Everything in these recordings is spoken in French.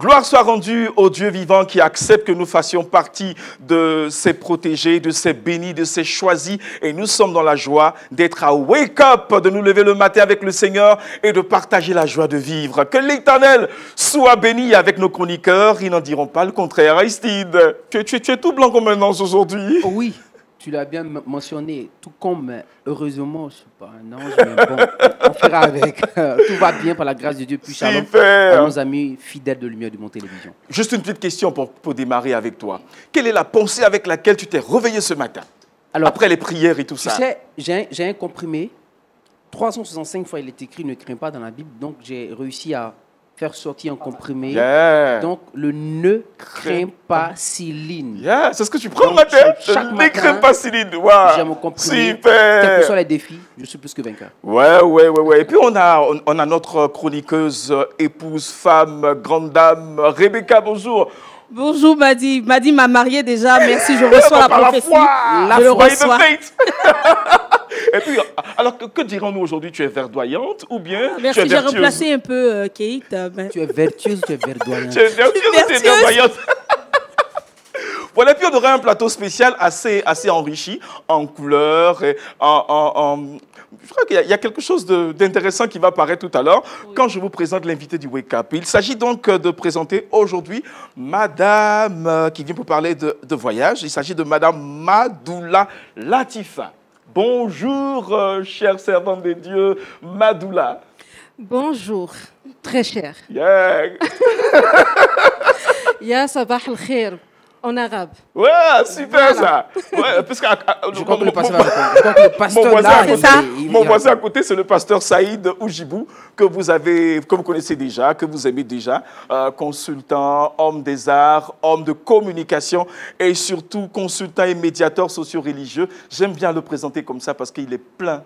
Gloire soit rendue au Dieu vivant qui accepte que nous fassions partie de ses protégés, de ses bénis, de ses choisis. Et nous sommes dans la joie d'être à Wake Up, de nous lever le matin avec le Seigneur et de partager la joie de vivre. Que l'Éternel soit béni avec nos chroniqueurs. Ils n'en diront pas le contraire. Aristide, tu es tout blanc comme un ange aujourd'hui. Oh oui, tu l'as bien mentionné. Tout comme, heureusement, je ne suis pas un ange, mais bon, on fera avec. Tout va bien par la grâce de Dieu. Puis shalom à nos amis fidèles de Lumière du Monde Télévision. Juste une petite question pour démarrer avec toi. Quelle est la pensée avec laquelle tu t'es réveillé ce matin? Alors, après les prières et tout ça. Tu sais, j'ai un comprimé. 365 fois, il est écrit « Ne crains pas » dans la Bible. Donc, j'ai réussi à faire sortir un comprimé. Yeah. Donc, le « Ne crains pas Céline ». Yeah. C'est ce que tu prends le matin. Ne crains pas Céline. Wow. J'ai mon comprimé. Super. Quels que soient les défis, je suis plus que vainqueur. Ouais. Et puis, on a notre chroniqueuse, épouse, femme, grande dame, Rebecca, bonjour. Bonjour Madi. Madi m'a mariée déjà. Merci, je reçois la prophétie. Je le reçois. Et puis, alors que dirons-nous aujourd'hui? Tu es verdoyante ou bien merci, tu es vertueuse? J'ai remplacé un peu Kate. Tu es vertueuse ou tu es verdoyante? Tu es vertueuse ou tu es verdoyante? Voilà, puis on aurait un plateau spécial assez enrichi en couleurs, et je crois qu'il y a quelque chose d'intéressant qui va apparaître tout à l'heure quand je vous présente l'invité du Wake Up. Il s'agit donc de présenter aujourd'hui Madame qui vient pour parler de voyage. Il s'agit de Madame Madoula Latifa. Bonjour, chère servante de Dieu, Madoula. Bonjour, très cher. Yeah. Ya sabah al-khair. En arabe. Ouais, super ça. Ouais, parce que je crois que le pasteur mon voisin à côté, c'est le pasteur Saïd Oujibou, que vous connaissez déjà, que vous aimez déjà, consultant, homme des arts, homme de communication et surtout consultant et médiateur socio-religieux. J'aime bien le présenter comme ça parce qu'il est plein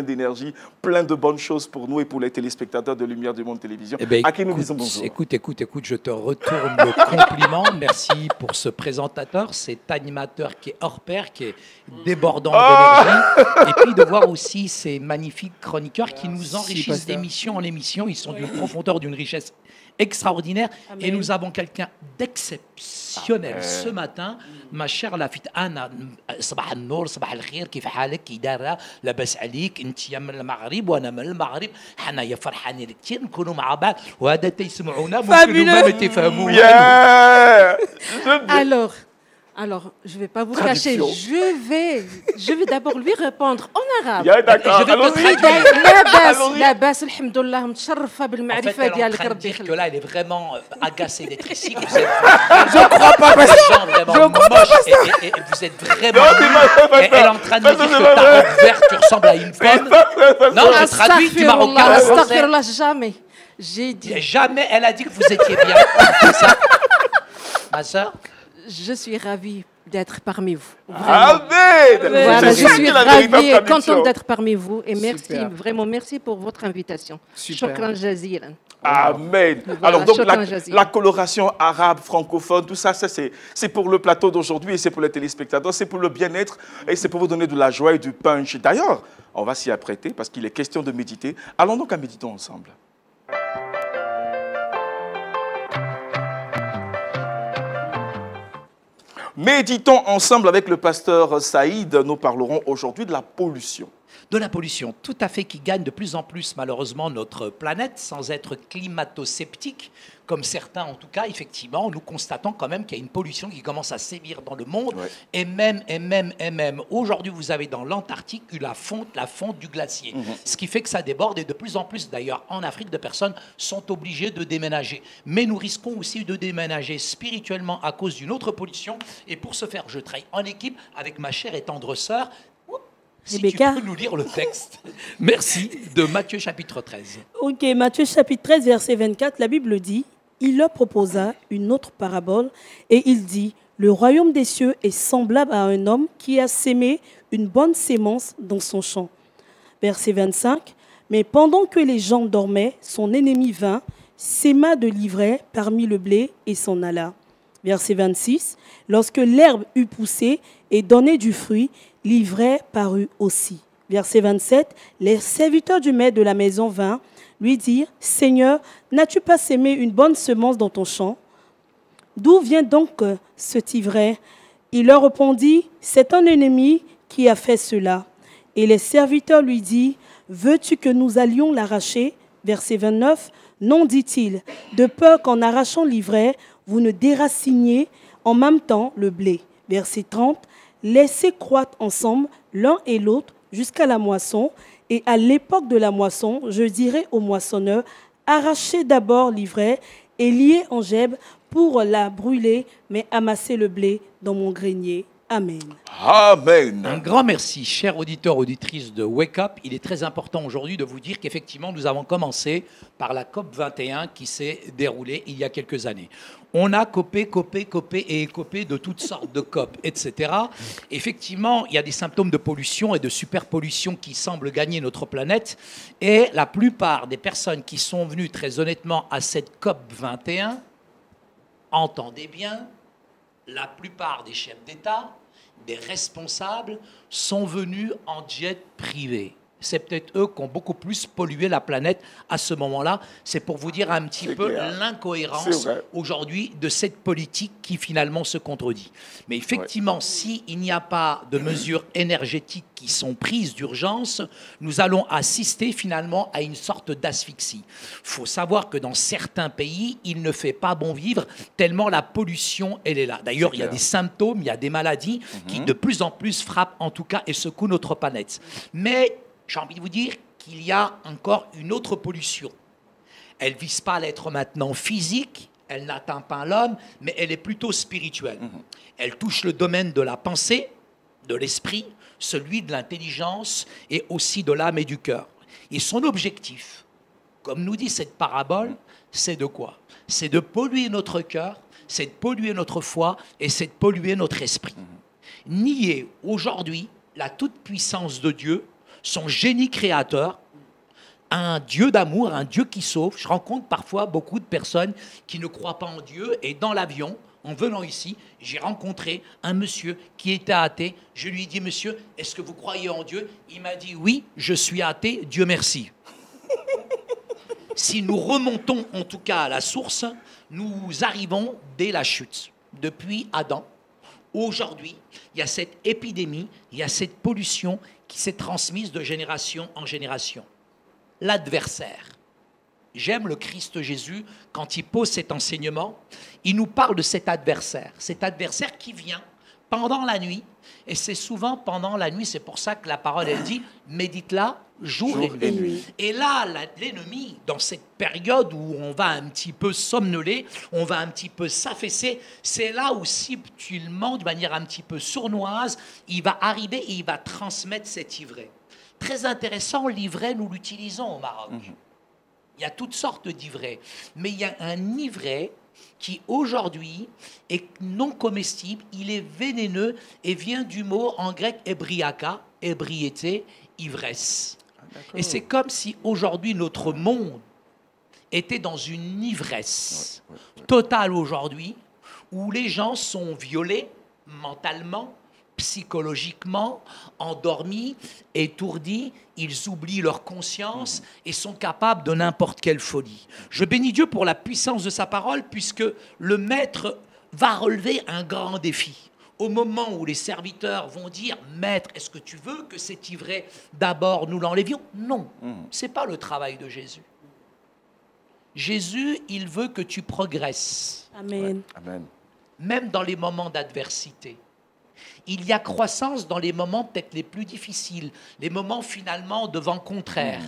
d'énergie, plein de bonnes choses pour nous et pour les téléspectateurs de Lumière du Monde Télévision. Eh bien, à qui nous disons bonjour. Écoute, je te retourne le compliment. Merci pour ce présentateur, cet animateur qui est hors pair, qui est débordant d'énergie, et puis de voir aussi ces magnifiques chroniqueurs qui nous enrichissent d'émission en émission. Ils sont d'une profondeur, d'une richesse extraordinaire. Amen. Et nous avons quelqu'un d'exceptionnel ce matin, ma chère Lafit Anna. صباح النور صباح الخير كيف حالك كي دايره لاباس عليك انت من المغرب وانا من المغرب حنايا فرحانين كثير نكونوا مع بعض وهذا تيسمعونا ممكن ما يتفهموا. Alors, je ne vais pas vous cacher, je vais d'abord lui répondre en arabe. D'accord. En fait, elle est en train de dire que là, elle est vraiment agacée d'être ici. Je crois pas, pasteur. Et vous êtes vraiment... Elle est en train de me dire que ta robe verte, tu ressembles à une pomme. Non, je traduis du marocain au français. Jamais. J'ai dit... Jamais, elle a dit que vous étiez bien. C'est ça, ma soeur? Je suis ravie d'être parmi vous. Amen. Voilà, je suis ravie et contente d'être parmi vous. Et merci, vraiment merci pour votre invitation. Shukran jazilan. Amen. Voilà, alors donc la coloration arabe, francophone, tout ça, c'est pour le plateau d'aujourd'hui et c'est pour les téléspectateurs, c'est pour le bien-être et c'est pour vous donner de la joie et du punch. D'ailleurs, on va s'y apprêter parce qu'il est question de méditer. Allons donc à méditer ensemble. Méditons ensemble avec le pasteur Saïd. Nous parlerons aujourd'hui de la pollution. De la pollution, tout à fait, qui gagne de plus en plus, malheureusement, notre planète, sans être climato-sceptique, comme certains, en tout cas, effectivement, nous constatons quand même qu'il y a une pollution qui commence à sévir dans le monde. Ouais. Et même, aujourd'hui, vous avez dans l'Antarctique eu la fonte du glacier. Ce qui fait que ça déborde et de plus en plus, d'ailleurs, en Afrique, de personnes sont obligées de déménager. Mais nous risquons aussi de déménager spirituellement à cause d'une autre pollution. Et pour ce faire, je travaille en équipe avec ma chère et tendre sœur. Si Rebecca. Tu peux nous lire le texte, merci, de Matthieu chapitre 13. Ok, Matthieu chapitre 13, verset 24, la Bible dit, « Il leur proposa une autre parabole et il dit, « Le royaume des cieux est semblable à un homme qui a sémé une bonne sémence dans son champ. » Verset 25, « Mais pendant que les gens dormaient, son ennemi vint, séma de l'ivraie parmi le blé et s'en alla. » Verset 26, « Lorsque l'herbe eut poussé et donné du fruit, l'ivraie parut aussi. Verset 27, les serviteurs du maître de la maison vinrent lui dire, « Seigneur, n'as-tu pas sémé une bonne semence dans ton champ? D'où vient donc cet ivraie ?» Il leur répondit, « C'est un ennemi qui a fait cela. » Et les serviteurs lui dirent, « Veux-tu que nous allions l'arracher ?» Verset 29, « Non, dit-il, de peur qu'en arrachant l'ivraie, vous ne déraciniez en même temps le blé. » Verset 30, « Laissez croître ensemble l'un et l'autre jusqu'à la moisson, et à l'époque de la moisson, je dirai aux moissonneurs, arrachez d'abord l'ivraie et liez en gerbes pour la brûler, mais amassez le blé dans mon grenier. » Amen. Amen. Un grand merci, chers auditeurs, auditrices de Wake Up. Il est très important aujourd'hui de vous dire qu'effectivement, nous avons commencé par la COP 21 qui s'est déroulée il y a quelques années. On a copé et écopé de toutes sortes de COP, etc. Effectivement, il y a des symptômes de pollution et de superpollution qui semblent gagner notre planète. Et la plupart des personnes qui sont venues très honnêtement à cette COP 21, entendez bien, la plupart des chefs d'État, des responsables, sont venus en jet privé. C'est peut-être eux qui ont beaucoup plus pollué la planète à ce moment-là. C'est pour vous dire un petit peu l'incohérence aujourd'hui de cette politique qui finalement se contredit. Mais effectivement, s'il n'y a pas de mesures énergétiques qui sont prises d'urgence, nous allons assister finalement à une sorte d'asphyxie. Il faut savoir que dans certains pays, il ne fait pas bon vivre tellement la pollution, elle est là. D'ailleurs, il y a des symptômes, il y a des maladies qui de plus en plus frappent en tout cas et secouent notre planète. Mais j'ai envie de vous dire qu'il y a encore une autre pollution. Elle ne vise pas à l'être maintenant physique, elle n'atteint pas l'homme, mais elle est plutôt spirituelle. Elle touche le domaine de la pensée, de l'esprit, celui de l'intelligence et aussi de l'âme et du cœur. Et son objectif, comme nous dit cette parabole, c'est de quoi? C'est de polluer notre cœur, c'est de polluer notre foi et c'est de polluer notre esprit. Nier aujourd'hui la toute-puissance de Dieu, son génie créateur, un Dieu d'amour, un Dieu qui sauve. Je rencontre parfois beaucoup de personnes qui ne croient pas en Dieu et dans l'avion, en venant ici, j'ai rencontré un monsieur qui était athée. Je lui ai dit, monsieur, est-ce que vous croyez en Dieu? Il m'a dit, oui, je suis athée, Dieu merci. Si nous remontons en tout cas à la source, nous arrivons dès la chute, depuis Adam. Aujourd'hui, il y a cette épidémie, il y a cette pollution qui s'est transmise de génération en génération. L'adversaire. J'aime le Christ Jésus, quand il pose cet enseignement, il nous parle de cet adversaire qui vient pendant la nuit, et c'est souvent pendant la nuit, c'est pour ça que la parole, elle dit, médite-la jour et nuit. Et là, l'ennemi, dans cette période où on va un petit peu somnoler, on va un petit peu s'affaisser, c'est là où subtilement, de manière un petit peu sournoise, il va arriver et il va transmettre cette ivraie. Très intéressant, l'ivraie, nous l'utilisons au Maroc. Il y a toutes sortes d'ivraies, mais il y a un ivraie qui aujourd'hui est non comestible, il est vénéneux et vient du mot en grec ébriaka, ébriété, ivresse. Et c'est comme si aujourd'hui notre monde était dans une ivresse totale aujourd'hui, où les gens sont violés mentalement, psychologiquement, endormis, étourdis, ils oublient leur conscience et sont capables de n'importe quelle folie. Je bénis Dieu pour la puissance de sa parole, puisque le maître va relever un grand défi. Au moment où les serviteurs vont dire « Maître, est-ce que tu veux que cet ivraie, d'abord, nous l'enlévions ?» Non, ce n'est pas le travail de Jésus. Jésus, il veut que tu progresses. Amen. Amen. Même dans les moments d'adversité. Il y a croissance dans les moments peut-être les plus difficiles, les moments finalement de vent contraire.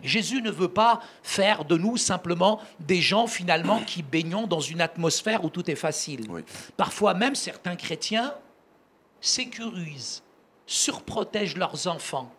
Jésus ne veut pas faire de nous simplement des gens finalement qui baignons dans une atmosphère où tout est facile. Parfois même certains chrétiens sécurisent, surprotègent leurs enfants.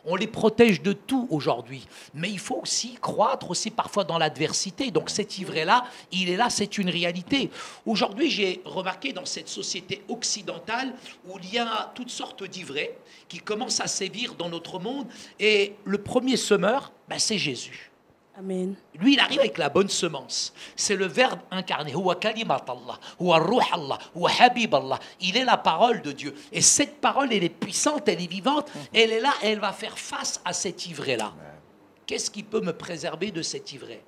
On les protège de tout aujourd'hui. Mais il faut aussi croître aussi parfois dans l'adversité. Donc cet ivraie-là, il est là, c'est une réalité. Aujourd'hui, j'ai remarqué dans cette société occidentale où il y a toutes sortes d'ivraies qui commencent à sévir dans notre monde. Et le premier semeur, c'est Jésus. Amen. Lui, il arrive avec la bonne semence. C'est le Verbe incarné. Huwa kalimat Allah, huwa ruh Allah, huwa habib Allah. Il est la parole de Dieu. Et cette parole, elle est puissante, elle est vivante. Elle est là et elle va faire face à cette ivraie-là. Qu'est-ce qui peut me préserver de cette ivraie?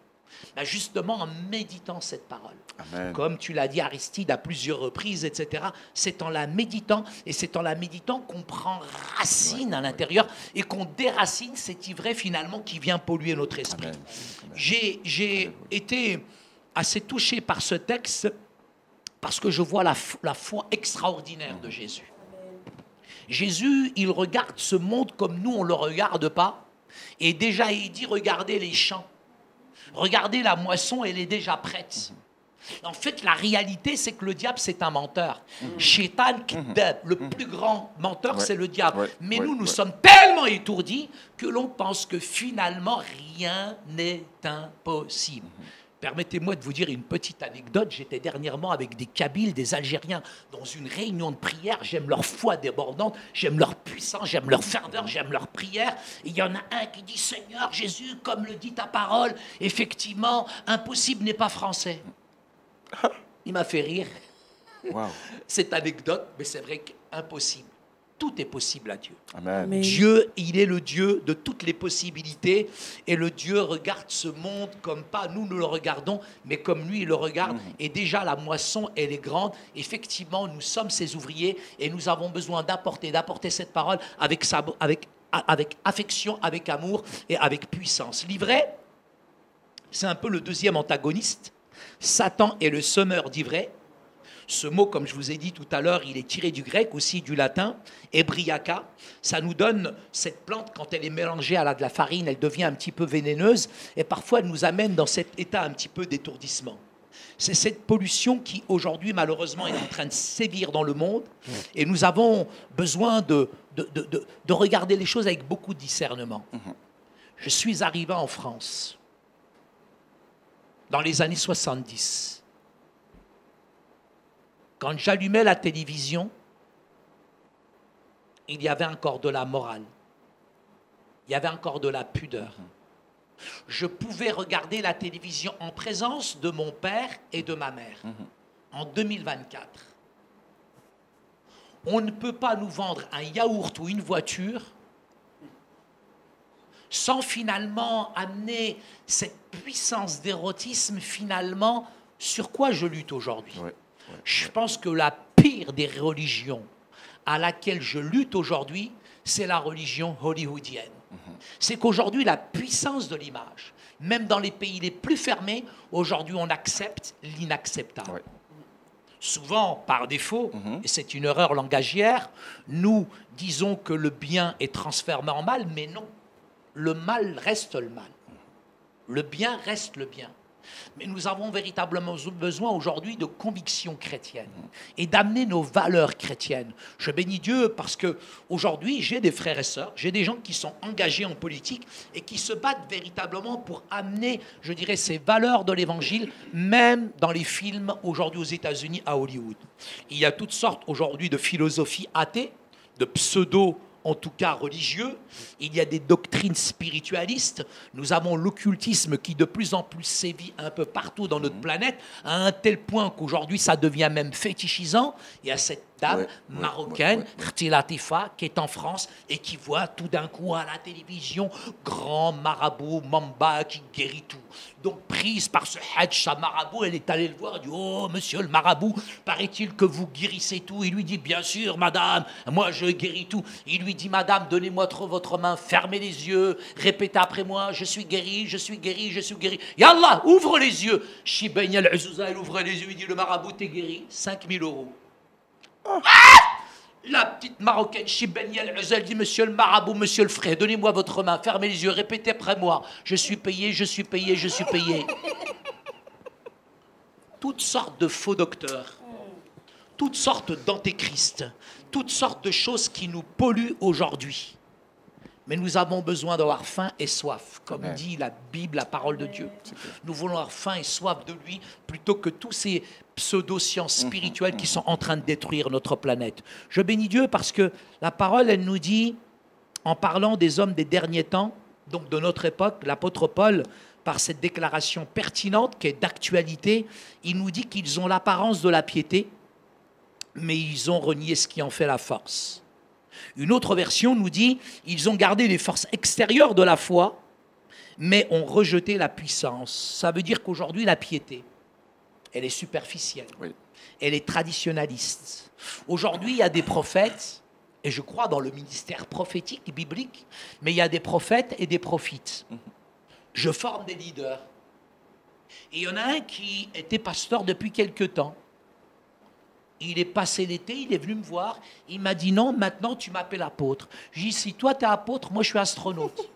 Ben justement, en méditant cette parole. Amen. Comme tu l'as dit, Aristide, à plusieurs reprises, etc. C'est en la méditant, et c'est en la méditant qu'on prend racine à l'intérieur et qu'on déracine cette ivraie finalement qui vient polluer notre esprit. J'ai été assez touché par ce texte parce que je vois la foi extraordinaire de Jésus. Jésus, il regarde ce monde comme nous, on ne le regarde pas. Et déjà, il dit, regardez les champs. Regardez la moisson, elle est déjà prête. En fait, la réalité, c'est que le diable, c'est un menteur. Shaitan Kidab, le plus grand menteur, c'est le diable. Mais nous sommes tellement étourdis que l'on pense que finalement, rien n'est impossible. Permettez-moi de vous dire une petite anecdote. J'étais dernièrement avec des Kabyles, des Algériens, dans une réunion de prière. J'aime leur foi débordante, j'aime leur puissance, j'aime leur ferveur, j'aime leur prière. Et il y en a un qui dit, Seigneur Jésus, comme le dit ta parole, effectivement, impossible n'est pas français. Il m'a fait rire. Wow. Cette anecdote, mais c'est vrai qu'impossible. Tout est possible à Dieu. Amen. Dieu, il est le Dieu de toutes les possibilités. Et le Dieu regarde ce monde comme pas nous le regardons, mais comme lui, il le regarde. Et déjà, la moisson, elle est grande. Effectivement, nous sommes ses ouvriers et nous avons besoin d'apporter cette parole avec affection, avec amour et avec puissance. L'ivraie, c'est un peu le deuxième antagoniste. Satan est le semeur d'ivraie. Ce mot, comme je vous ai dit tout à l'heure, il est tiré du grec, aussi du latin, ebriaca. Ça nous donne cette plante, quand elle est mélangée à de la farine, elle devient un petit peu vénéneuse et parfois elle nous amène dans cet état un petit peu d'étourdissement. C'est cette pollution qui, aujourd'hui, malheureusement, est en train de sévir dans le monde et nous avons besoin de regarder les choses avec beaucoup de discernement. Je suis arrivé en France dans les années 70. Quand j'allumais la télévision, il y avait encore de la morale. Il y avait encore de la pudeur. Je pouvais regarder la télévision en présence de mon père et de ma mère. En 2024, on ne peut pas nous vendre un yaourt ou une voiture sans finalement amener cette puissance d'érotisme finalement sur quoi je lutte aujourd'hui. Je pense que la pire des religions à laquelle je lutte aujourd'hui, c'est la religion hollywoodienne. C'est qu'aujourd'hui, la puissance de l'image, même dans les pays les plus fermés, aujourd'hui, on accepte l'inacceptable. Souvent, par défaut, et c'est une erreur langagière, nous disons que le bien est transformé en mal, mais non. Le mal reste le mal. Le bien reste le bien. Mais nous avons véritablement besoin aujourd'hui de convictions chrétiennes et d'amener nos valeurs chrétiennes. Je bénis Dieu parce qu'aujourd'hui, j'ai des frères et sœurs, j'ai des gens qui sont engagés en politique et qui se battent véritablement pour amener, je dirais, ces valeurs de l'Évangile, même dans les films aujourd'hui aux États-Unis, à Hollywood. Il y a toutes sortes aujourd'hui de philosophies athées, de pseudo en tout cas religieux, il y a des doctrines spiritualistes, nous avons l'occultisme qui de plus en plus sévit un peu partout dans notre planète, à un tel point qu'aujourd'hui ça devient même fétichisant. Il y a cette dame marocaine, Khti Latifa, qui est en France et qui voit tout d'un coup à la télévision grand marabout Mamba qui guérit tout. Donc prise par ce Hajj, sa marabout, elle est allée le voir, elle dit « Oh, monsieur le marabout, paraît-il que vous guérissez tout ?» Il lui dit « Bien sûr, madame, moi je guéris tout. » Il lui dit « Madame, donnez-moi votre main, fermez les yeux, répétez après moi, je suis guéri, je suis guéri, je suis guéri. Yallah, ouvre les yeux. » Shibani al-Uzouza, elle ouvre les yeux, il dit « Le marabout, t'es guéri, 5 000 €. La petite marocaine Shibani al-Uzal dit « Monsieur le marabout, monsieur le frère, donnez-moi votre main, fermez les yeux, répétez après moi. Je suis payé, je suis payé, je suis payé. » Toutes sortes de faux docteurs, toutes sortes d'antéchrists, toutes sortes de choses qui nous polluent aujourd'hui. Mais nous avons besoin d'avoir faim et soif, comme dit la Bible, la parole de Dieu. Nous voulons avoir faim et soif de lui, plutôt que tous ces pseudo-sciences spirituelles qui sont en train de détruire notre planète. Je bénis Dieu parce que la parole, elle nous dit, en parlant des hommes des derniers temps, donc de notre époque, l'apôtre Paul par cette déclaration pertinente qui est d'actualité. Il nous dit qu'ils ont l'apparence de la piété, mais ils ont renié ce qui en fait la force. Une autre version nous dit ils ont gardé les forces extérieures de la foi, mais ont rejeté la puissance. Ça veut dire qu'aujourd'hui, la piété, elle est superficielle. Oui. Elle est traditionnaliste. Aujourd'hui, il y a des prophètes, et je crois dans le ministère prophétique, biblique, mais il y a des prophètes et des prophètes. Je forme des leaders. Et il y en a un qui était pasteur depuis quelque temps. Il est passé l'été, il est venu me voir, il m'a dit non, maintenant tu m'appelles apôtre. J'ai dit si toi tu es apôtre, moi je suis astronaute.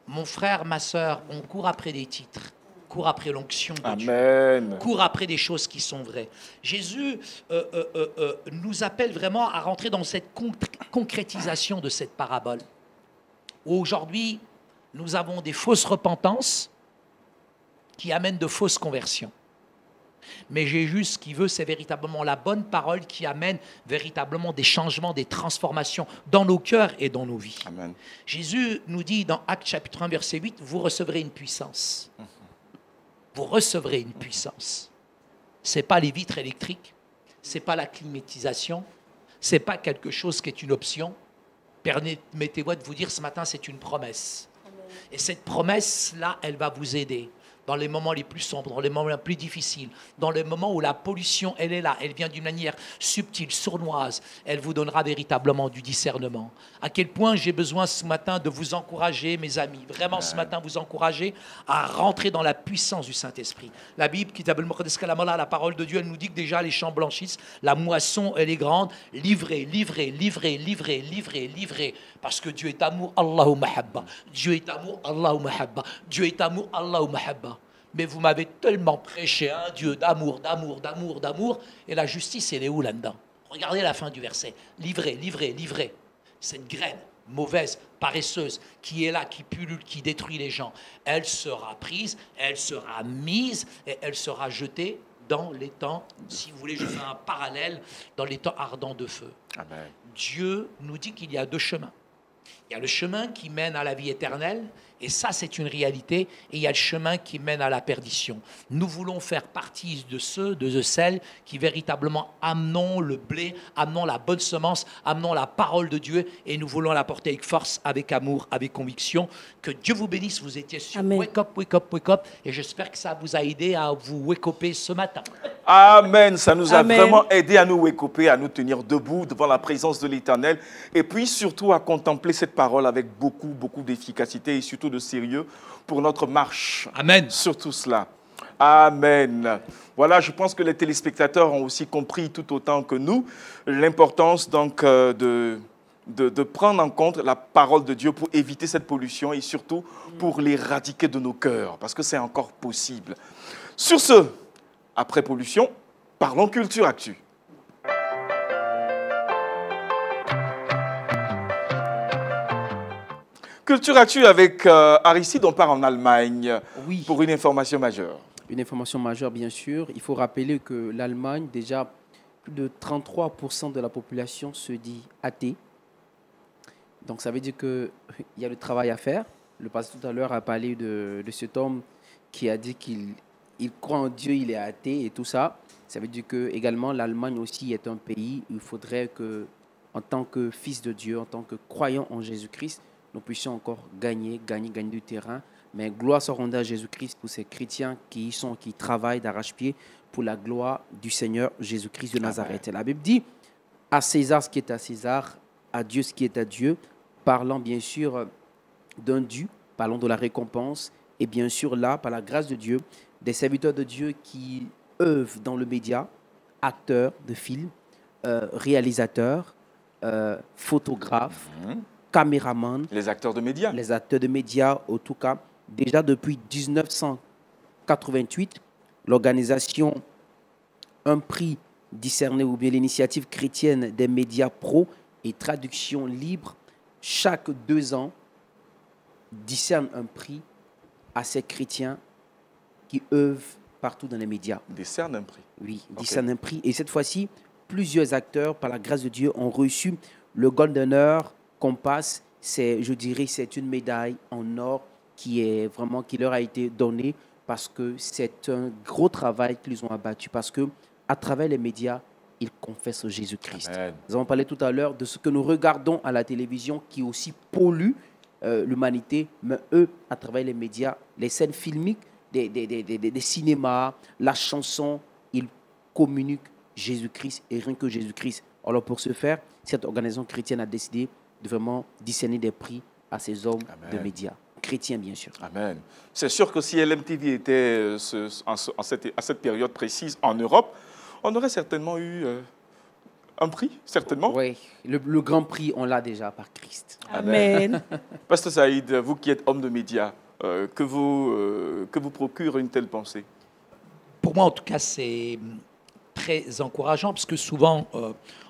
Mon frère, ma soeur, on court après des titres, court après l'onction de Dieu, court après des choses qui sont vraies. Jésus nous appelle vraiment à rentrer dans cette concrétisation de cette parabole. Aujourd'hui, nous avons des fausses repentances qui amènent de fausses conversions. Mais Jésus, ce qu'il veut, c'est véritablement la bonne parole qui amène véritablement des changements, des transformations dans nos cœurs et dans nos vies. Amen. Jésus nous dit dans Actes chapitre 1, verset 8, vous recevrez une puissance. Vous recevrez une puissance. Ce n'est pas les vitres électriques, ce n'est pas la climatisation, ce n'est pas quelque chose qui est une option. Permettez-moi de vous dire ce matin, c'est une promesse. Amen. Et cette promesse-là, elle va vous aider. Dans les moments les plus sombres, dans les moments les plus difficiles, dans les moments où la pollution, elle est là, elle vient d'une manière subtile, sournoise, elle vous donnera véritablement du discernement. À quel point j'ai besoin ce matin de vous encourager, mes amis, vraiment ce matin vous encourager à rentrer dans la puissance du Saint-Esprit. La Bible, la parole de Dieu, elle nous dit que déjà les champs blanchissent, la moisson, elle est grande, livrez, livrez, livrez, livrez, livrez, livrez, parce que Dieu est amour, Allahu mahabba. Dieu est amour, Allahu mahabba. Dieu est amour, Allahu mahabba. Mais vous m'avez tellement prêché un Dieu d'amour, d'amour, d'amour, d'amour, et la justice, elle est où là-dedans? Regardez la fin du verset. Livrez, livrez, livrez. Cette graine mauvaise, paresseuse, qui est là, qui pullule, qui détruit les gens, elle sera prise, elle sera mise, et elle sera jetée dans les temps, si vous voulez, je fais un parallèle, dans les temps ardents de feu. Amen. Dieu nous dit qu'il y a deux chemins. Il y a le chemin qui mène à la vie éternelle, et ça, c'est une réalité. Et il y a le chemin qui mène à la perdition. Nous voulons faire partie de celles qui véritablement amenons le blé, amenons la bonne semence, amenons la parole de Dieu, et nous voulons la porter avec force, avec amour, avec conviction. Que Dieu vous bénisse. Vous étiez sur Wake Up, Wake Up, Wake Up, et j'espère que ça vous a aidé à vous wake upper ce matin. Amen. Ça nous a vraiment aidé à nous wake upper, à nous tenir debout devant la présence de l'Éternel, et puis surtout à contempler cette parole avec beaucoup, beaucoup d'efficacité et surtout de sérieux pour notre marche. Amen. Surtout cela. Amen. Voilà, je pense que les téléspectateurs ont aussi compris tout autant que nous l'importance donc de prendre en compte la parole de Dieu pour éviter cette pollution et surtout pour l'éradiquer de nos cœurs, parce que c'est encore possible. Sur ce, après pollution, parlons culture actu. Culture actu avec Aristide, on part en Allemagne pour une information majeure. Une information majeure, bien sûr. Il faut rappeler que l'Allemagne, déjà, plus de 33% de la population se dit athée. Donc, ça veut dire qu'il y a le travail à faire. Le pasteur tout à l'heure a parlé de cet homme qui a dit qu'il croit en Dieu, il est athée et tout ça. Ça veut dire que également l'Allemagne aussi est un pays où il faudrait que, en tant que fils de Dieu, en tant que croyant en Jésus-Christ, nous puissions encore gagner du terrain. Mais gloire soit rendue à Jésus-Christ pour ces chrétiens qui travaillent d'arrache-pied pour la gloire du Seigneur Jésus-Christ de Nazareth. Et la Bible dit à César ce qui est à César, à Dieu ce qui est à Dieu, parlant bien sûr d'un dû, parlons de la récompense, et bien sûr là, par la grâce de Dieu, des serviteurs de Dieu qui œuvrent dans le média, acteurs de films, réalisateurs, photographes, caméramans. Les acteurs de médias. Les acteurs de médias, en tout cas. Déjà depuis 1988, l'organisation Un Prix discerné ou bien l'initiative chrétienne des médias pro et traduction libre, chaque 2 ans, discerne un prix à ces chrétiens qui œuvrent partout dans les médias. Décerne un prix. Oui, décerne un prix. Et cette fois-ci, plusieurs acteurs, par la grâce de Dieu, ont reçu le Golden Compass. Je dirais c'est une médaille en or qui leur a été donné parce que c'est un gros travail qu'ils ont abattu. Parce que à travers les médias, ils confessent Jésus-Christ. Nous avons parlé tout à l'heure de ce que nous regardons à la télévision qui aussi pollue l'humanité, mais eux, à travers les médias, les scènes filmiques, des cinémas, la chanson, ils communiquent Jésus-Christ et rien que Jésus-Christ. Alors pour ce faire, cette organisation chrétienne a décidé de vraiment discerner des prix à ces hommes de médias. Chrétiens, bien sûr. Amen. C'est sûr que si LMTV était à cette période précise en Europe, on aurait certainement eu un prix, certainement. Oui, le grand prix, on l'a déjà par Christ. Amen. Pasteur Saïd, vous qui êtes homme de médias, que vous procure une telle pensée? Pour moi, en tout cas, c'est très encourageant parce que souvent,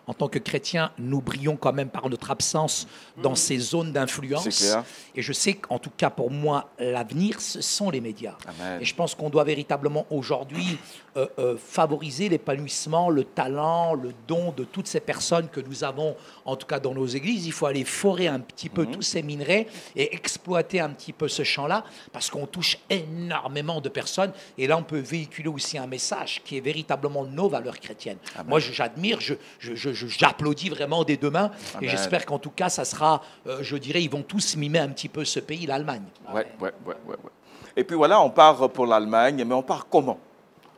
en tant que chrétiens, nous brillons quand même par notre absence dans ces zones d'influence. Et je sais qu'en tout cas, pour moi, l'avenir, ce sont les médias. Amen. Et je pense qu'on doit véritablement aujourd'hui favoriser l'épanouissement, le talent, le don de toutes ces personnes que nous avons, en tout cas dans nos églises. Il faut aller forer un petit peu tous ces minerais et exploiter un petit peu ce champ-là parce qu'on touche énormément de personnes. Et là, on peut véhiculer aussi un message qui est véritablement nos valeurs chrétiennes. Amen. Moi, j'admire, j'applaudis vraiment des deux mains. Amen. Et j'espère qu'en tout cas, ça sera, je dirais, ils vont tous mimer un petit peu ce pays, l'Allemagne. Ouais. Et puis voilà, on part pour l'Allemagne, mais on part comment?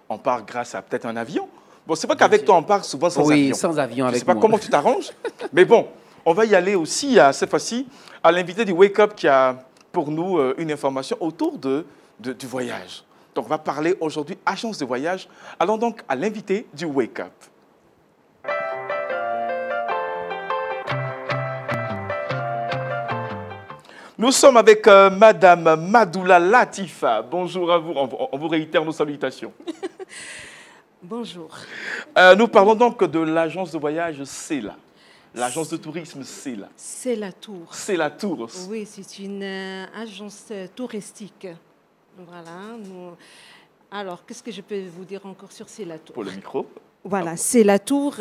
On part grâce à peut-être un avion. Bon, c'est pas qu'avec toi, on part souvent sans avion. Oui, sans avion avec moi. Je sais pas comment tu t'arranges, mais bon, on va y aller aussi, cette fois-ci, à l'invité du Wake Up qui a pour nous une information autour du voyage. Donc, on va parler aujourd'hui agence de voyage. Allons donc à l'invité du Wake Up. Nous sommes avec Madame Madoula Latifa. Bonjour à vous. On vous réitère nos salutations. Bonjour. Nous parlons donc de l'agence de voyage CELA. L'agence de tourisme CELA. CELA Tour. CELA Tours. Oui, c'est une agence touristique. Voilà. Alors, qu'est-ce que je peux vous dire encore sur CELA Tour? Pour le micro. Voilà, CELA Tour,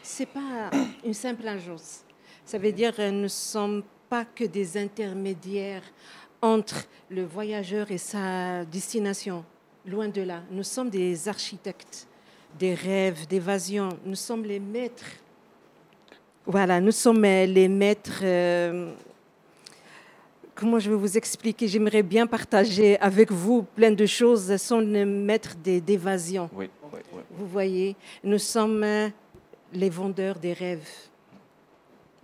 c'est pas une simple agence. Ça veut dire que nous ne sommes pas que des intermédiaires entre le voyageur et sa destination. Loin de là. Nous sommes des architectes des rêves, d'évasion. Nous sommes les maîtres. Voilà, nous sommes les maîtres. Comment je vais vous expliquer? J'aimerais bien partager avec vous plein de choses. Nous sommes les maîtres d'évasion. Oui. Vous voyez, nous sommes les vendeurs des rêves.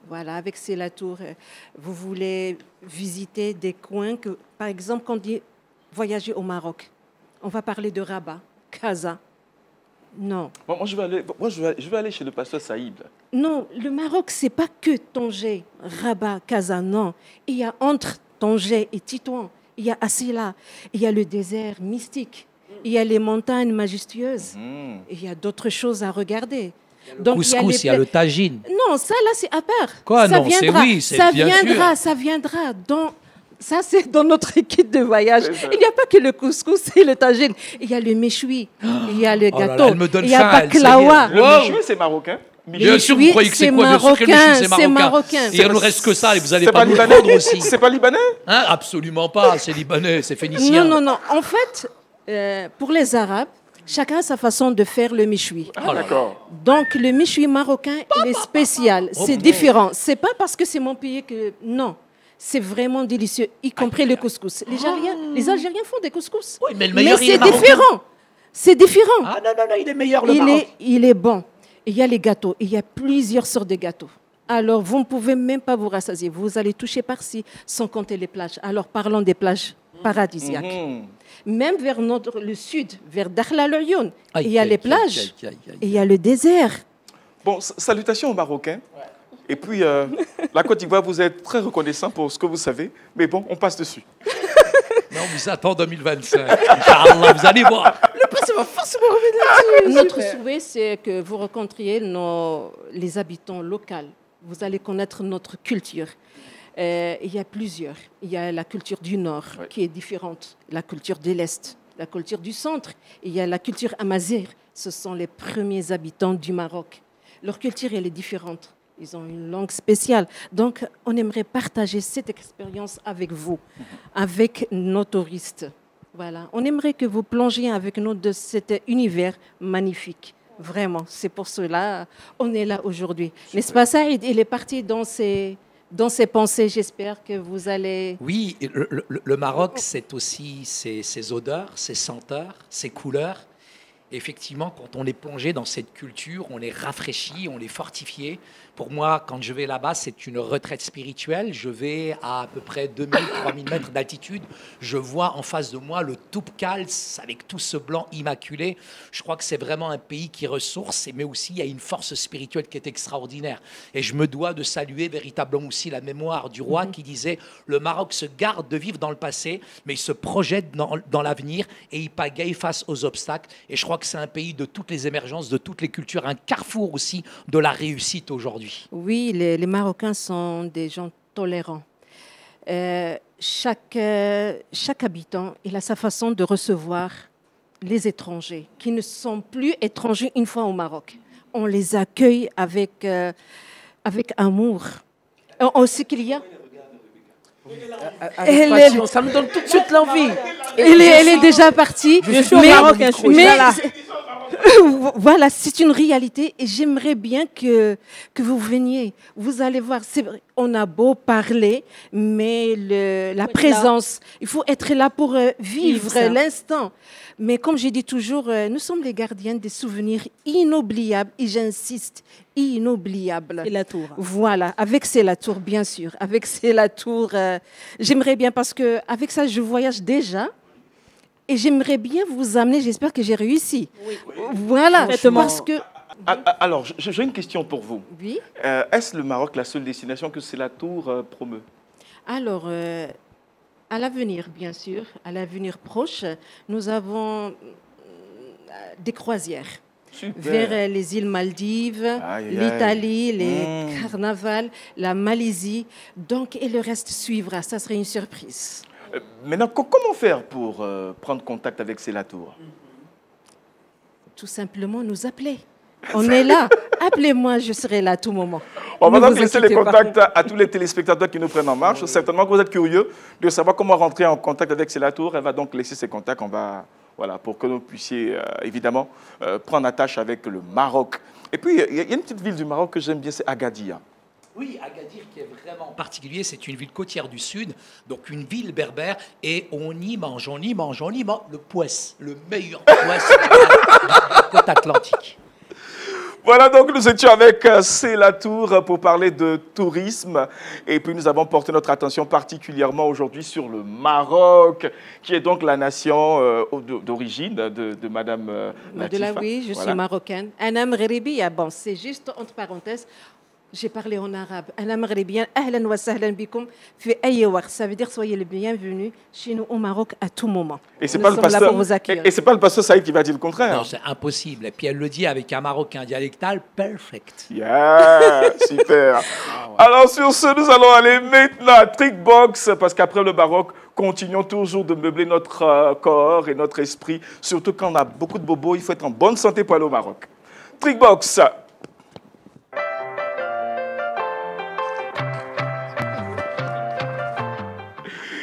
Voilà, avec CELA Tour, vous voulez visiter des coins que, par exemple, quand on dit voyager au Maroc, on va parler de Rabat, Casa. Non. Bon, moi, je vais aller chez le pasteur Saïd. Non, le Maroc, c'est pas que Tanger, Rabat, Casa, non. Il y a entre Tanger et Tétouan, il y a Assila, il y a le désert mystique, il y a les montagnes majestueuses, et il y a d'autres choses à regarder. Donc, couscous, il y a le tagine. Non, ça là, c'est à part. Quoi, ça non, viendra, oui, ça bien viendra, sûr. ça viendra. Ça, c'est dans notre équipe de voyage. Il n'y a pas que le couscous et le tagine. Il y a le méchoui, il y a le gâteau, il y a baklawa. Le méchoui, c'est marocain. Bien sûr, vous croyez que c'est quoi? Bien sûr que le méchoui, c'est marocain. Il ne nous reste que ça, et vous n'allez pas nous le prendre aussi. C'est pas libanais? Hein? Absolument pas, c'est libanais, c'est phénicien. Non. En fait, pour les Arabes, chacun a sa façon de faire le méchoui. Ah, d'accord. Donc, le méchoui marocain, il est spécial. C'est différent. C'est pas parce que c'est mon pays que... Non. C'est vraiment délicieux, y compris le couscous. Les Algériens font des couscous. Oui, mais le meilleur, c'est différent. C'est différent. Ah non, il est meilleur, le Maroc. Il est bon. Il y a les gâteaux. Il y a plusieurs sortes de gâteaux. Alors, vous ne pouvez même pas vous rassasier. Vous allez toucher par-ci, sans compter les plages. Alors, parlons des plages paradisiaques. Même vers le sud, vers Dakhla al-Ayoun, il y a les plages, et il y a le désert. Bon, salutations aux Marocains. Et puis, la Côte d'Ivoire, vous êtes très reconnaissant pour ce que vous savez. Mais bon, on passe dessus. Non, on vous attend en 2025. Inch'Allah, vous allez voir. Le prince va forcément revenir là-dessus. Notre souhait, c'est que vous rencontriez les habitants locaux. Vous allez connaître notre culture. Il y a plusieurs. Il y a la culture du Nord, qui est différente. La culture de l'Est, la culture du Centre. Il y a la culture amazigh. Ce sont les premiers habitants du Maroc. Leur culture, elle est différente. Ils ont une langue spéciale. Donc, on aimerait partager cette expérience avec vous, avec nos touristes. Voilà. On aimerait que vous plongiez avec nous de cet univers magnifique. Vraiment, c'est pour cela qu'on est là aujourd'hui. N'est-ce pas, Saïd? Il est parti dans ses pensées. J'espère que vous allez... Oui, le Maroc, c'est aussi ses odeurs, ses senteurs, ses couleurs. Effectivement, quand on est plongé dans cette culture, on est rafraîchi, on est fortifié. Pour moi, quand je vais là-bas, c'est une retraite spirituelle. Je vais à peu près 2000, 3000 mètres d'altitude. Je vois en face de moi le Toubkal avec tout ce blanc immaculé. Je crois que c'est vraiment un pays qui ressource, mais aussi il y a une force spirituelle qui est extraordinaire. Et je me dois de saluer véritablement aussi la mémoire du roi qui disait « Le Maroc se garde de vivre dans le passé, mais il se projette dans l'avenir et il pagaille face aux obstacles. » Et je crois que c'est un pays de toutes les émergences, de toutes les cultures, un carrefour aussi de la réussite aujourd'hui. Oui, les Marocains sont des gens tolérants. Chaque habitant, il a sa façon de recevoir les étrangers, qui ne sont plus étrangers une fois au Maroc. On les accueille avec amour. On sait qu'il y a... Ça me donne tout de suite l'envie. Elle est déjà partie. Je suis au Maroc, je suis là. Voilà, c'est une réalité et j'aimerais bien que vous veniez. Vous allez voir, c'est vrai, on a beau parler, mais la présence, il faut être là pour vivre l'instant. Mais comme j'ai dit toujours, nous sommes les gardiens des souvenirs inoubliables, et j'insiste, inoubliables. C'est la tour. Voilà, avec C'est la tour, bien sûr. Avec C'est la tour, j'aimerais bien, parce qu'avec ça, je voyage déjà. Et j'aimerais bien vous amener, j'espère que j'ai réussi. Oui. Voilà, parce que... Alors, j'ai une question pour vous. Oui. Est-ce le Maroc la seule destination que C'est la tour promeut? Alors, à l'avenir, bien sûr, à l'avenir proche, nous avons des croisières. Super. Vers les îles Maldives, l'Italie, les carnavals, la Malaisie. Donc, et le reste suivra. Ça serait une surprise. Maintenant, comment faire pour prendre contact avec C'est la tour? Tout simplement nous appeler. On est là. Appelez-moi, je serai là à tout moment. On va donc laisser les contacts à tous les téléspectateurs qui nous prennent en marche. Certainement que vous êtes curieux de savoir comment rentrer en contact avec C'est la tour. Elle va donc laisser ses contacts. Voilà, pour que nous puissions évidemment prendre attache avec le Maroc. Et puis, il y a une petite ville du Maroc que j'aime bien, c'est Agadir. Oui, Agadir qui est vraiment particulier, c'est une ville côtière du sud, donc une ville berbère, et on y mange le poisse, le meilleur poisse de la côte atlantique. Voilà, donc nous étions avec C'est la tour pour parler de tourisme. Et puis nous avons porté notre attention particulièrement aujourd'hui sur le Maroc, qui est donc la nation d'origine de Madame Latifa. Oui, je suis marocaine. Anna Mghribiya, bon, c'est juste entre parenthèses. J'ai parlé en arabe. Ça veut dire soyez les bienvenus chez nous au Maroc à tout moment. Et c'est pas le pasteur Saïd qui va dire le contraire. Non, c'est impossible. Et puis elle le dit avec un marocain dialectal perfect. Yeah, super. Alors sur ce, nous allons aller maintenant à Trickbox parce qu'après le Maroc, continuons toujours de meubler notre corps et notre esprit. Surtout quand on a beaucoup de bobos, il faut être en bonne santé pour aller au Maroc. Trickbox.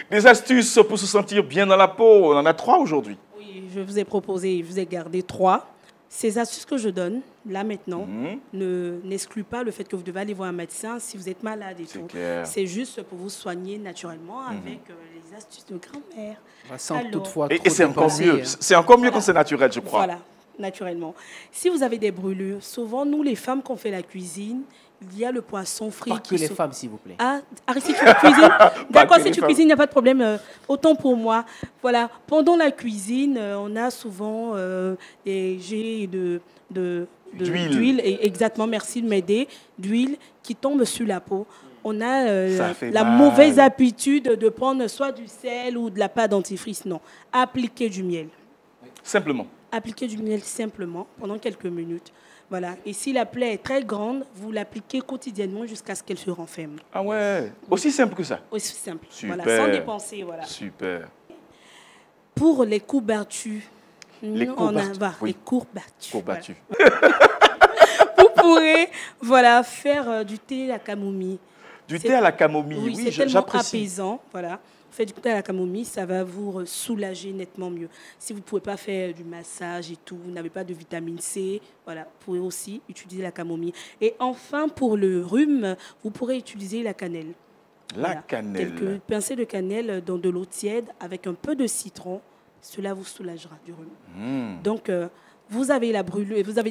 Des astuces pour se sentir bien dans la peau. On en a 3 aujourd'hui. Oui, je vous ai proposé, je vous ai gardé 3. Ces astuces que je donne, là maintenant, n'excluent pas le fait que vous devez aller voir un médecin si vous êtes malade et tout. C'est juste pour vous soigner naturellement avec les astuces de grand-mère. Et c'est encore mieux. C'est encore mieux quand c'est naturel, je crois. Voilà, naturellement. Si vous avez des brûlures, souvent, nous, les femmes, qu'on fait la cuisine, il y a le poisson frit. Pas que les femmes, s'il vous plaît. Ah, si tu cuisines, d'accord, si tu cuisines, il n'y a pas de problème. Autant pour moi. Voilà, pendant la cuisine, on a souvent des jets d'huile. Exactement, merci de m'aider. D'huile qui tombe sur la peau. On a la mauvaise habitude de prendre soit du sel ou de la pâte dentifrice. Non, appliquez du miel. Simplement. Appliquez du miel simplement pendant quelques minutes. Voilà. Et si la plaie est très grande, vous l'appliquez quotidiennement jusqu'à ce qu'elle se renferme. Ah ouais. Aussi simple que ça. Aussi simple. Super. Voilà, sans dépenser. Voilà. Super. Pour les courbatures, les courbatures. Les courbatures. Courbatures. Voilà. pourrez faire du thé à la camomille. Du thé à la camomille, oui, c'est tellement apaisant. Voilà. Faites du thé à la camomille, ça va vous soulager nettement mieux. Si vous ne pouvez pas faire du massage et tout, vous n'avez pas de vitamine C, voilà, vous pouvez aussi utiliser la camomille. Et enfin, pour le rhume, vous pourrez utiliser la cannelle. Cannelle. Quelques pincées de cannelle dans de l'eau tiède avec un peu de citron, cela vous soulagera du rhume. Donc, vous avez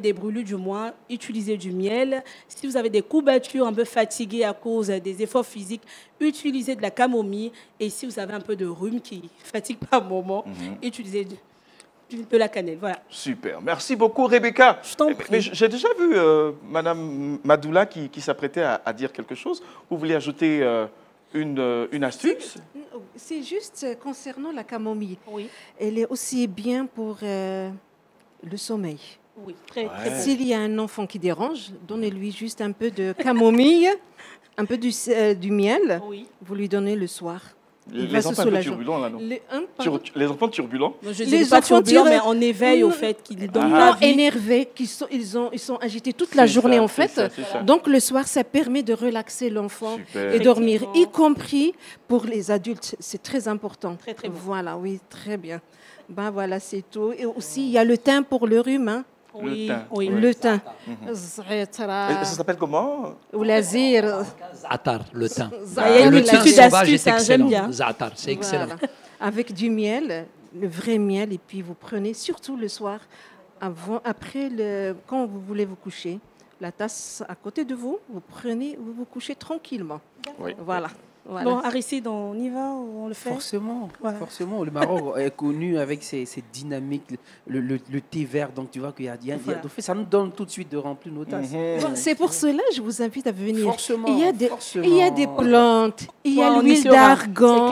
des brûlures du moins, utilisez du miel. Si vous avez des courbatures un peu fatiguées à cause des efforts physiques, utilisez de la camomille. Et si vous avez un peu de rhume qui fatigue par moment, utilisez de la cannelle. Voilà. Super. Merci beaucoup, Rebecca. Je t'en prie. Mais j'ai déjà vu Madame Madoula qui s'apprêtait à dire quelque chose. Vous voulez ajouter une astuce? C'est juste concernant la camomille. Oui. Elle est aussi bien pour le sommeil. Oui, très. S'il y a un enfant qui dérange, donnez-lui juste un peu de camomille, un peu du miel. Oui. Vous lui donnez le soir. Les enfants un peu turbulents, là, non? Les enfants turbulents? Je ne dis pas turbulents, mais en éveil, au fait, qui ne donnent pas vie. Énervés, ils sont agités toute la journée, en fait. Ça. Donc, le soir, ça permet de relaxer l'enfant et dormir, y compris pour les adultes. C'est très important. Très, très bon. Voilà, oui, très bien. Ben voilà, c'est tout. Et aussi, il y a le thym pour le rhume. Hein. Oui, oui. Le thym. Ça s'appelle comment? Ou l'azir. Za'atar, le thym. Le thym sauvage est excellent. Za'atar, c'est excellent. Voilà. Avec du miel, le vrai miel, et puis vous prenez surtout le soir, quand vous voulez vous coucher, la tasse à côté de vous, vous prenez, vous vous couchez tranquillement. Oui. Voilà. Bon, Aristide, on y va, on le fait? Forcément. Le Maroc est connu avec ses dynamiques, le thé vert, donc tu vois qu'il y a ça nous donne tout de suite de remplir nos tasses. Bon, c'est pour cela que je vous invite à venir. Forcément. Il y a des plantes, il y a l'huile d'argan.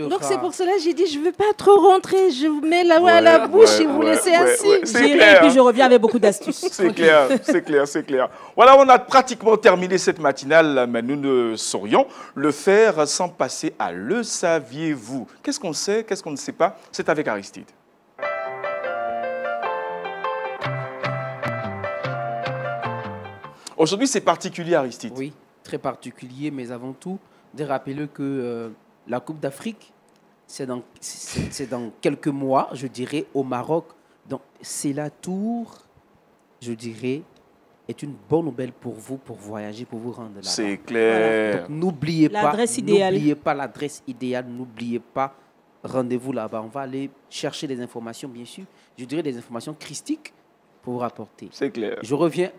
Donc c'est pour cela que j'ai dit, je ne veux pas trop rentrer, je vous mets la à la bouche et vous laissez ainsi. J'irai et puis je reviens avec beaucoup d'astuces. C'est clair. Voilà, on a pratiquement terminé cette matinale, mais nous ne saurions le faire sans passer à le saviez-vous. Qu'est-ce qu'on sait, qu'est-ce qu'on ne sait pas? C'est avec Aristide. Aujourd'hui, c'est particulier, Aristide. Oui, très particulier, mais avant tout, de rappeler que la Coupe d'Afrique, c'est dans quelques mois, je dirais, au Maroc. Donc, c'est la tour, je dirais, est une bonne nouvelle pour vous, pour voyager, pour vous rendre là-bas. C'est clair. Voilà. Donc, n'oubliez pas l'adresse idéale, n'oubliez pas, rendez-vous là-bas. On va aller chercher des informations, bien sûr, je dirais des informations christiques pour vous rapporter. C'est clair. Je reviens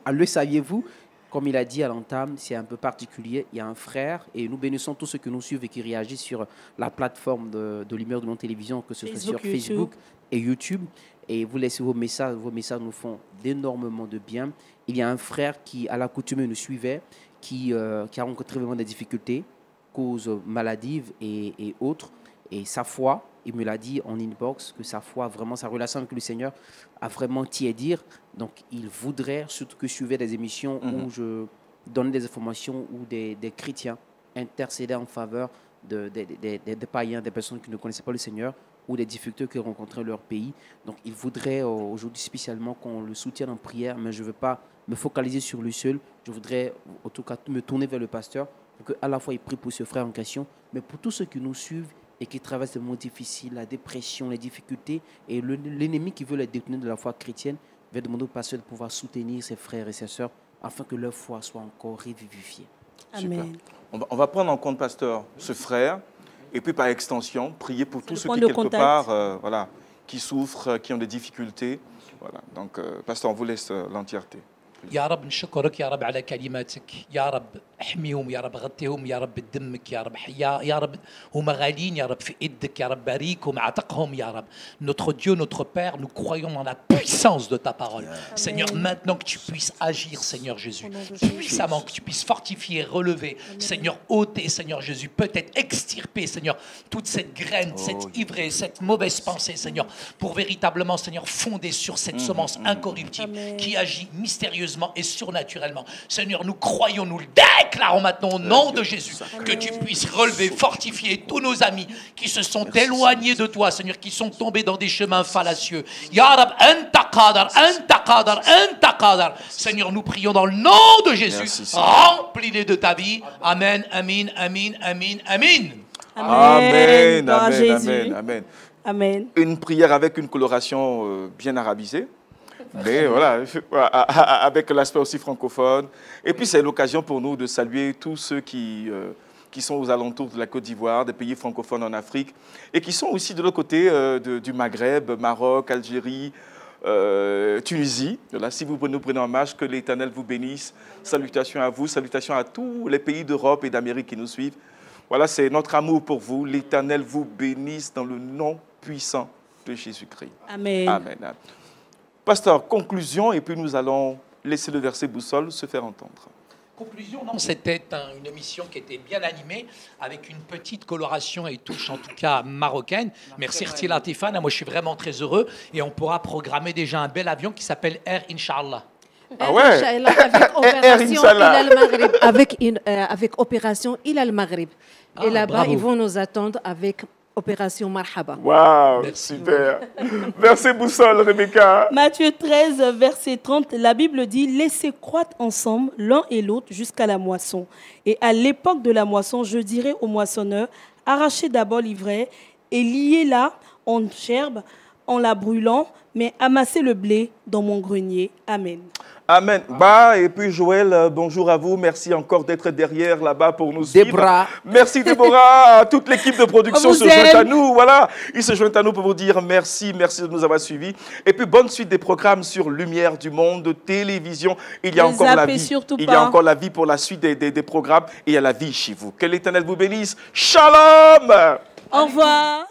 à le saviez-vous, comme il a dit à l'entame, c'est un peu particulier. Il y a un frère, et nous bénissons tous ceux qui nous suivent et qui réagissent sur la plateforme de Lumière du Monde Télévision, que ce soit sur Facebook et YouTube. Et vous laissez vos messages nous font d'énormément de bien. Il y a un frère qui, à l'accoutumée, nous suivait, qui a rencontré vraiment des difficultés, causes maladives et autres. Et sa foi, il me l'a dit en inbox, que sa foi, vraiment, sa relation avec le Seigneur a vraiment tiédir. Donc, il voudrait, surtout que je suivais des émissions où je donnais des informations où des chrétiens intercédaient en faveur des païens, des personnes qui ne connaissaient pas le Seigneur, ou des difficultés qu'ils rencontraient leur pays. Donc, il voudrait aujourd'hui spécialement qu'on le soutienne en prière, mais je ne veux pas me focaliser sur lui seul. Je voudrais, en tout cas, me tourner vers le pasteur pour qu'à la fois il prie pour ce frère en question, mais pour tous ceux qui nous suivent et qui traversent des moments difficiles, la dépression, les difficultés, et l'ennemi qui veut les détourner de la foi chrétienne, va demander au pasteur de pouvoir soutenir ses frères et ses sœurs afin que leur foi soit encore revivifiée. Amen. On va prendre en compte, pasteur, ce frère. Et puis, par extension, prier pour tous ceux qui, quelque part, qui souffrent, qui ont des difficultés. Voilà. Donc, pasteur, on vous laisse l'entièreté. يا رب نشكرك يا رب على كلماتك يا رب احميهم يا رب غطيهم يا رب بدمك يا رب يا رب هم غاليين يا رب في ايدك يا رب باريكهم اعتقهم يا رب notre Dieu notre Père nous croyons dans la puissance de ta parole Seigneur maintenant que tu puisses agir Seigneur Jésus puissamment que tu puisses fortifier relever Seigneur ôter Seigneur Jésus peut-être extirper Seigneur toute cette graine cette ivresse cette mauvaise pensée Seigneur pour véritablement Seigneur fonder sur cette semence incorruptible qui agit mystérieusement et surnaturellement. Seigneur, nous croyons, nous le déclarons maintenant au nom de Jésus que tu puisses relever, fortifier tous nos amis qui se sont éloignés de toi, Seigneur, qui sont tombés dans des chemins fallacieux. Ya Rab, anta qadar, anta qadar, anta qadar. Seigneur, nous prions dans le nom de Jésus. Remplis-les de ta vie. Amen, amin, amin, amin, amin. Amen, amen, amen, amen. Amen. Une prière avec une coloration bien arabisée. Mais voilà, avec l'aspect aussi francophone. Et puis c'est l'occasion pour nous de saluer tous ceux qui sont aux alentours de la Côte d'Ivoire, des pays francophones en Afrique, et qui sont aussi de l'autre côté du Maghreb, Maroc, Algérie, Tunisie. Voilà, si vous nous prenez en marche, que l'Éternel vous bénisse. Salutations à vous, salutations à tous les pays d'Europe et d'Amérique qui nous suivent. Voilà, c'est notre amour pour vous. L'Éternel vous bénisse dans le nom puissant de Jésus-Christ. Amen. Amen. Pasteur, conclusion, et puis nous allons laisser le verset boussole se faire entendre. Conclusion, non, c'était une émission qui était bien animée, avec une petite coloration et touche en tout cas marocaine. Merci Latifana, moi je suis vraiment très heureux, et on pourra programmer déjà un bel avion qui s'appelle Air Inch'Allah. Ah ouais. Avec opération Il al-Maghrib. Et là-bas, ils vont nous attendre avec opération Marhaba. Waouh, super. Verset boussole, Rebecca. Matthieu 13, verset 30, la Bible dit « Laissez croître ensemble l'un et l'autre jusqu'à la moisson. Et à l'époque de la moisson, je dirai au moissonneur, arrachez d'abord l'ivraie et liez-la en gerbe en la brûlant, mais amassez le blé dans mon grenier. Amen. » Amen. Bah, et puis Joël, bonjour à vous. Merci encore d'être derrière là-bas pour nous suivre. Déborah. Merci Déborah. Toute l'équipe de production se joint à nous. Voilà, ils se joignent à nous pour vous dire merci, merci de nous avoir suivis. Et puis bonne suite des programmes sur Lumière du Monde, de télévision. Il y a encore la vie. Il y a encore la vie pour la suite des programmes. Et il y a la vie chez vous. Que l'Éternel vous bénisse. Shalom. Au revoir.